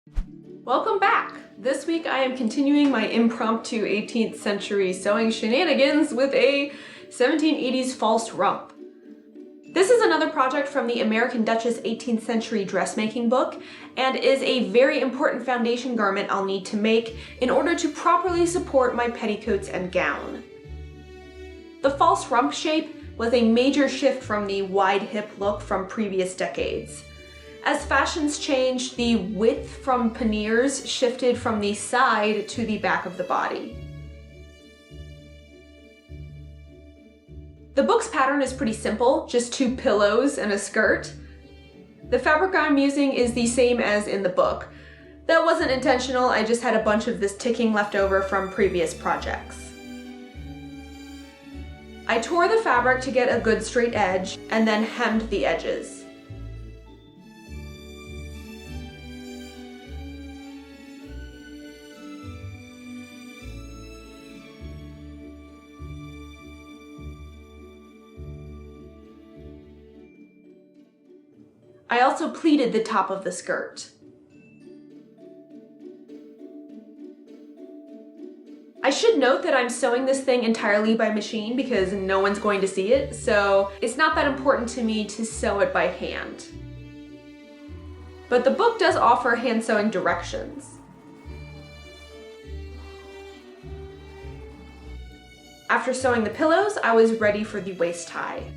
Welcome back! This week I am continuing my impromptu 18th century sewing shenanigans with a 1780s false rump. This is another project from the American Duchess 18th century dressmaking book and is a very important foundation garment I'll need to make in order to properly support my petticoats and gown. The false rump shape was a major shift from the wide hip look from previous decades. As fashions changed, the width from panniers shifted from the side to the back of the body. The book's pattern is pretty simple, just 2 pillows and a skirt. The fabric I'm using is the same as in the book. That wasn't intentional, I just had a bunch of this ticking left over from previous projects. I tore the fabric to get a good straight edge and then hemmed the edges. I also pleated the top of the skirt. I should note that I'm sewing this thing entirely by machine because no one's going to see it, so it's not that important to me to sew it by hand. But the book does offer hand sewing directions. After sewing the pillows, I was ready for the waist tie.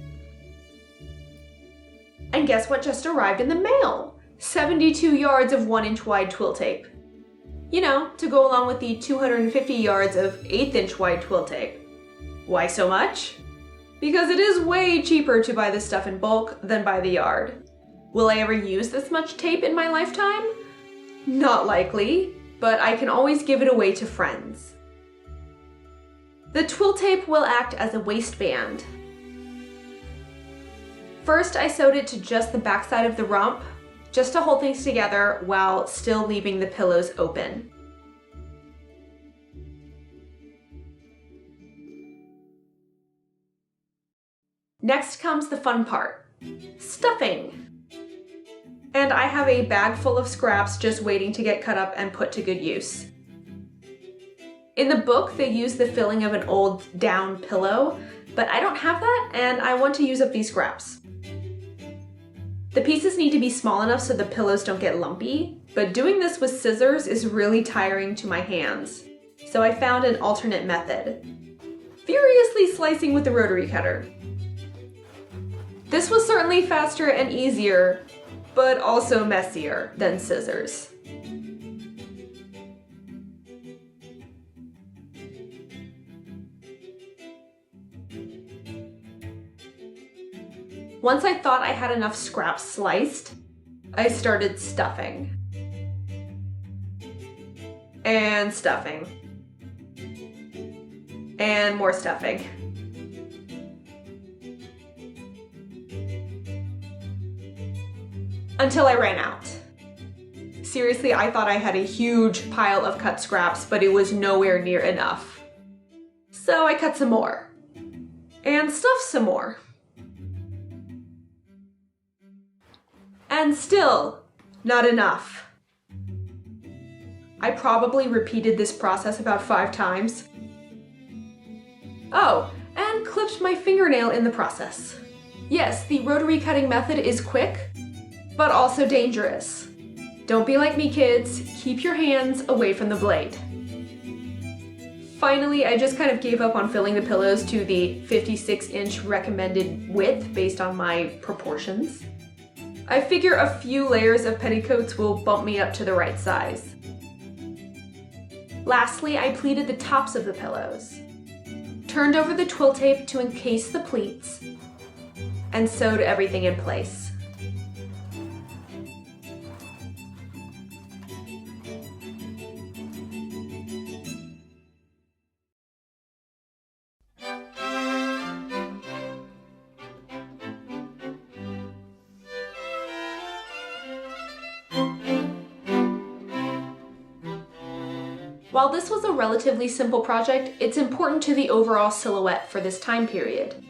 And guess what just arrived in the mail? 72 yards of 1-inch wide twill tape. You know, to go along with the 250 yards of 1/8-inch wide twill tape. Why so much? Because it is way cheaper to buy this stuff in bulk than by the yard. Will I ever use this much tape in my lifetime? Not likely, but I can always give it away to friends. The twill tape will act as a waistband. First, I sewed it to just the backside of the rump, just to hold things together while still leaving the pillows open. Next comes the fun part, stuffing. And I have a bag full of scraps just waiting to get cut up and put to good use. In the book, they use the filling of an old down pillow, but I don't have that and I want to use up these scraps. The pieces need to be small enough so the pillows don't get lumpy, but doing this with scissors is really tiring to my hands, so I found an alternate method. Furiously slicing with the rotary cutter. This was certainly faster and easier, but also messier than scissors. Once I thought I had enough scraps sliced, I started stuffing. And stuffing. And more stuffing. Until I ran out. Seriously, I thought I had a huge pile of cut scraps, but it was nowhere near enough. So I cut some more. And stuffed some more. And still, not enough. I probably repeated this process about 5 times. Oh, and clipped my fingernail in the process. Yes, the rotary cutting method is quick, but also dangerous. Don't be like me, kids. Keep your hands away from the blade. Finally, I just kind of gave up on filling the pillows to the 56-inch recommended width based on my proportions. I figure a few layers of petticoats will bump me up to the right size. Lastly, I pleated the tops of the pillows, turned over the twill tape to encase the pleats, and sewed everything in place. While this was a relatively simple project, it's important to the overall silhouette for this time period.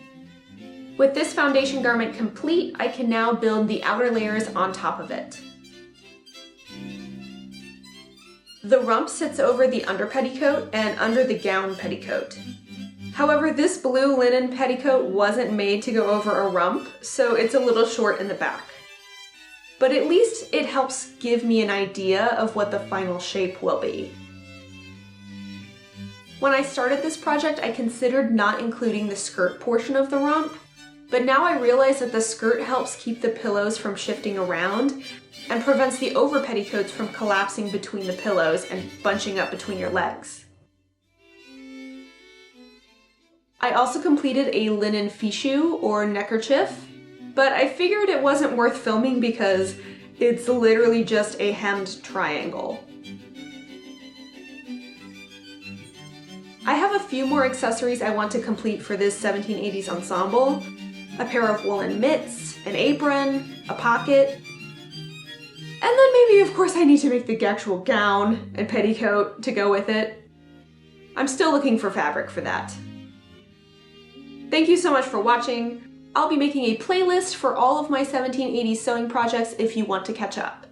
With this foundation garment complete, I can now build the outer layers on top of it. The rump sits over the under petticoat and under the gown petticoat. However, this blue linen petticoat wasn't made to go over a rump, so it's a little short in the back. But at least it helps give me an idea of what the final shape will be. When I started this project, I considered not including the skirt portion of the rump, but now I realize that the skirt helps keep the pillows from shifting around and prevents the over petticoats from collapsing between the pillows and bunching up between your legs. I also completed a linen fichu or neckerchief, but I figured it wasn't worth filming because it's literally just a hemmed triangle. I have a few more accessories I want to complete for this 1780s ensemble. A pair of woolen mitts, an apron, a pocket, and then maybe of course I need to make the actual gown and petticoat to go with it. I'm still looking for fabric for that. Thank you so much for watching. I'll be making a playlist for all of my 1780s sewing projects if you want to catch up.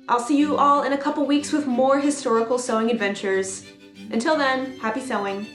I'll see you all in a couple weeks with more historical sewing adventures. Until then, happy sewing!